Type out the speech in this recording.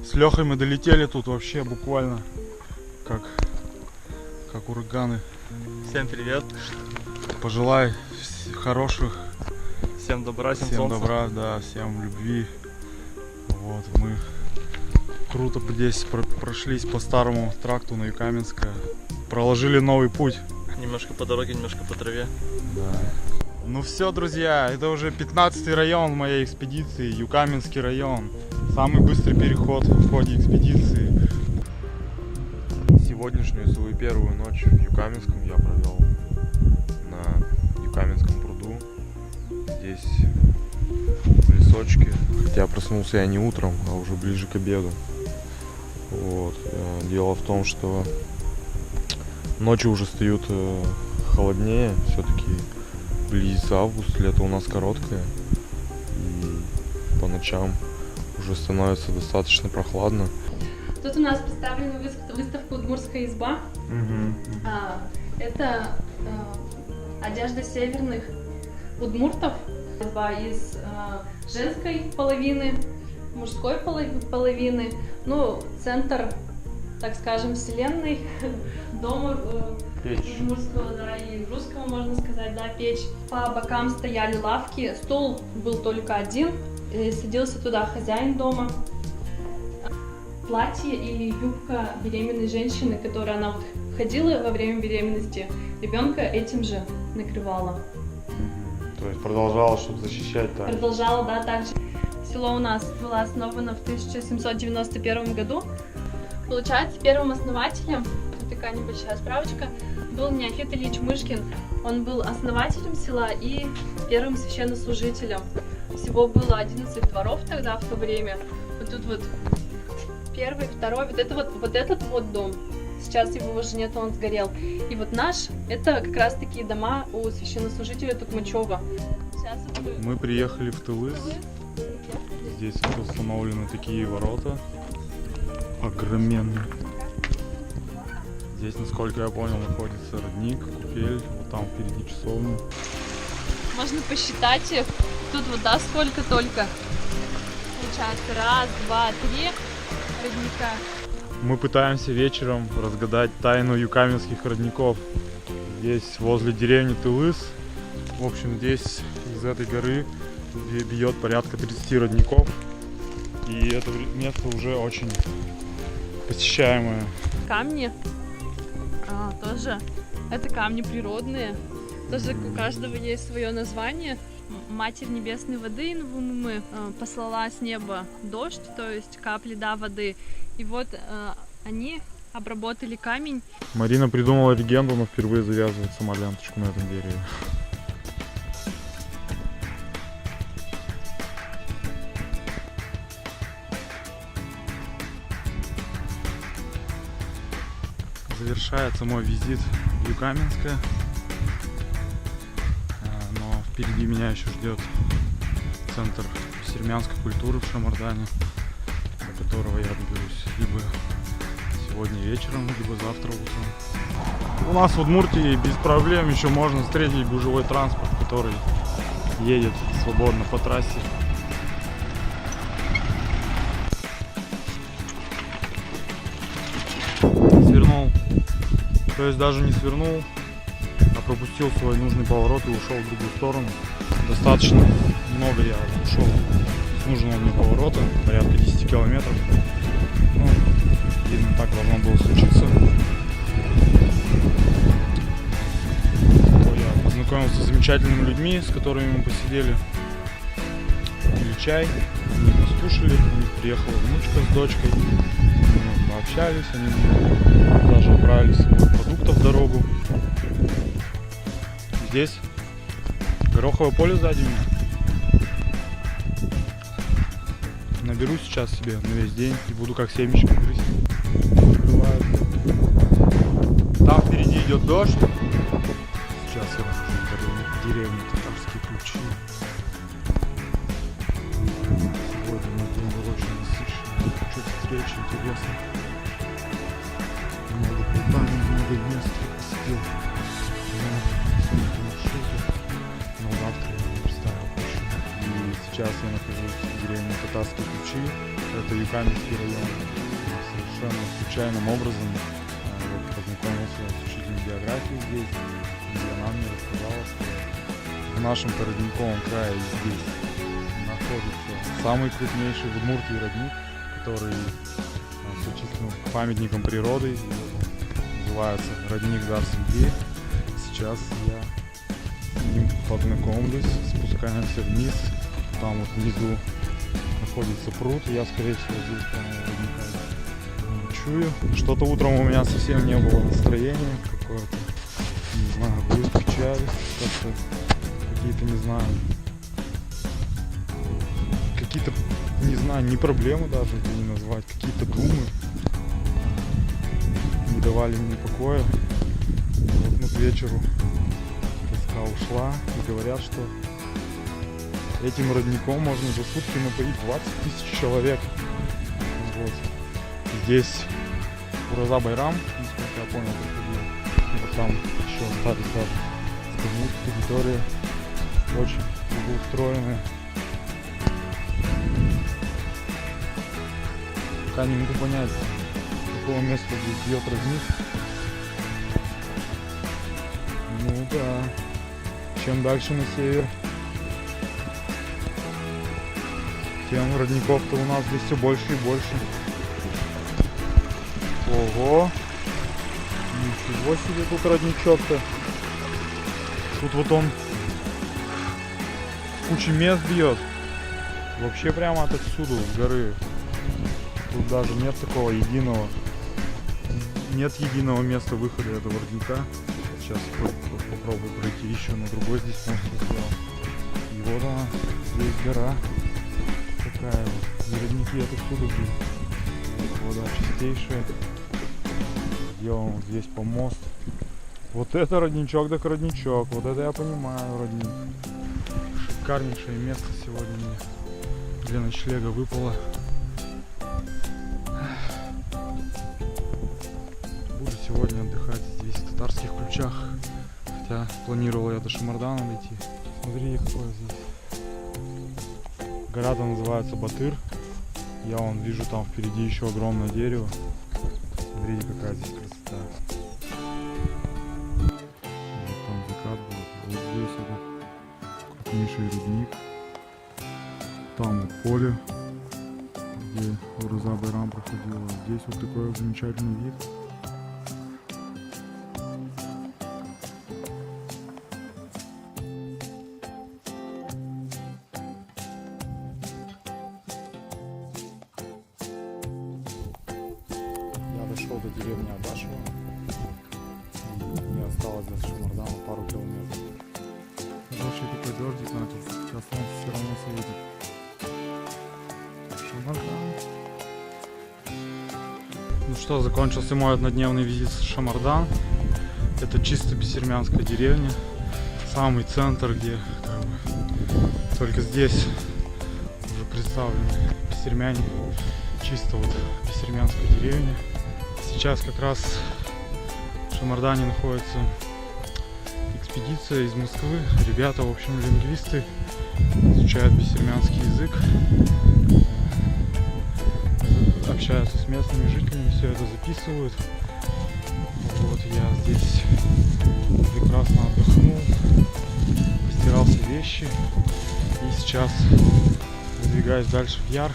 С Лехой мы долетели тут вообще буквально как ураганы. Всем привет. Пожелай хороших. Всем добра, всем добра, да, всем любви. Вот, мы круто здесь прошлись по старому тракту на Юкаменское. Проложили новый путь. Немножко по дороге, немножко по траве. Да. Ну все, друзья, это уже 15-й район моей экспедиции, Юкаменский район. Самый быстрый переход в ходе экспедиции. Сегодняшнюю свою первую ночь в Юкаменском я провел на Юкаменском пруду. Здесь в лесочке. Хотя проснулся я не утром, а уже ближе к обеду. Вот. Дело в том, что ночи уже стают холоднее. Все-таки близится август, лето у нас короткое. И по ночам уже становится достаточно прохладно. Тут у нас представлена выставка «Удмуртская изба». Это одежда северных удмуртов. Изба из женской половины, мужской половины. Ну, центр, так скажем, вселенной, дома удмуртского, да, и русского, можно сказать, да, печь. По бокам стояли лавки, стол был только один, и садился туда хозяин дома. Платье или юбка беременной женщины, которая она вот ходила во время беременности, ребенка этим же накрывала. То есть продолжала, чтобы защищать, так? Продолжала, да, также. Село у нас было основано в 1791 году. Получается, первым основателем, вот такая небольшая справочка, был Неофит Ильич Мышкин. Он был основателем села и первым священнослужителем. Всего было 11 дворов тогда, в то время. Вот тут вот первый, второй, вот этот вот дом. Сейчас его уже нет, он сгорел. И вот наш, это как раз такие дома у священнослужителя Токмачева. Мы приехали в Тылыс. Здесь установлены такие ворота. Огроменные. Здесь, насколько я понял, находится родник, купель. Вот там впереди часовня. Можно посчитать их. Тут вода сколько только. Получается, раз, два, три родника. Мы пытаемся вечером разгадать тайну юкаменских родников. Здесь возле деревни Тылыс. В общем, здесь из этой горы бьет порядка 30 родников. И это место уже очень посещаемое. Камни тоже. Это камни природные. Тоже у каждого есть свое название. Матерь Небесной Воды Инвумумы послала с неба дождь, то есть капли, да, воды. И вот они обработали камень. Марина придумала легенду, но впервые завязывает сама ленточку на этом дереве. Завершается мой визит в Юкаменское. Но впереди меня еще ждет центр сермянской культуры в Шамардане, до которого я доберусь либо сегодня вечером, либо завтра утром. У нас в Удмуртии без проблем еще можно встретить гужевой транспорт, который едет свободно по трассе. Свернул, то есть даже не свернул, а пропустил свой нужный поворот и ушел в другую сторону. Достаточно много я ушел с нужного мне поворота, порядка 10 километров. Ну, видно, так должно было случиться. Я познакомился с замечательными людьми, с которыми мы посидели, пили чай, они послушали, у них приехала внучка с дочкой, мы пообщались, они даже отправили с собой продуктов в дорогу. Здесь гороховое поле сзади меня. Наберу сейчас себе на весь день и буду как семечко грызть. Там впереди идет дождь. Сейчас я расскажу в деревне татарские ключи. Сегодня мой день был очень насыщенный. Куча встреч интересных. Много плутаний, много мест. Посидел. Но завтра я не представил почему. И сейчас Сейчас я нахожусь в деревне Татарские Ключи. Это Юкаминский район. Совершенно случайным образом вот, познакомился с учителем географии здесь, где она мне рассказала, что в нашем Родниковом крае здесь находится самый крупнейший в Удмуртии родник, который сочислен памятником природы, называется родник Дар-Сибирь. Сейчас я с ним познакомлюсь, спускаемся вниз, там вот внизу находится пруд, я скорее всего здесь прямо родника ночую. Что-то утром у меня совсем не было настроения какое-то, не знаю, грусть, печаль, как-то какие-то, не знаю, какие-то, не знаю, не проблемы даже это не назвать, какие-то думы не давали мне покоя. Вот, ну, к вечеру тоска ушла, и говорят, что этим родником можно за сутки напоить 20 тысяч человек. Вот. Здесь Ураза Байрам, насколько я понял, проходил. Вот там еще остались даже территория очень благоустроенная. Пока не могу понять, с какого места здесь бьет родник. Ну да, чем дальше на север, тем родников-то у нас здесь все больше и больше. Ого! Ничего себе тут родничок-то. Тут вот он куча мест бьет. Вообще прямо отсюда, с горы. Тут даже нет такого единого. Нет единого места выхода этого родника. Сейчас попробую пройти еще на другой здесь мост. И вот она, здесь гора. Такая вот. И родники отсюда бьют. Вода чистейшая. Сделан вот здесь помост. Вот это родничок, так родничок. Вот это я понимаю, родник. Шикарнейшее место сегодня мне для ночлега выпало. Буду сегодня отдыхать здесь, в Татарских Ключах. Хотя планировал я до Шамардана дойти. Смотрите, какое здесь. Гора-то называется Батыр. Я вон вижу там впереди еще огромное дерево. Смотрите, какая здесь красота. Вот там закат был. Вот здесь это крупнейший рудник. Там вот поле, где Ураза Байрам проходила. Здесь вот такой вот замечательный вид. Дошел до деревни Абашева. Мне осталось до Шамардана пару километров. Хороший такой дождик начался. Сейчас солнце все равно светит. Шамардан. Ну что, закончился мой однодневный визит в Шамардан. Это чисто бессермянская деревня. Самый центр, где как бы, только здесь уже представлены бессермяне. Чисто вот бессермянская деревня. Сейчас как раз в Шамардане находится экспедиция из Москвы. Ребята, в общем, лингвисты, изучают бессермянский язык, общаются с местными жителями, все это записывают. Вот я здесь прекрасно отдохнул, постирал все вещи и сейчас выдвигаюсь дальше в Яр.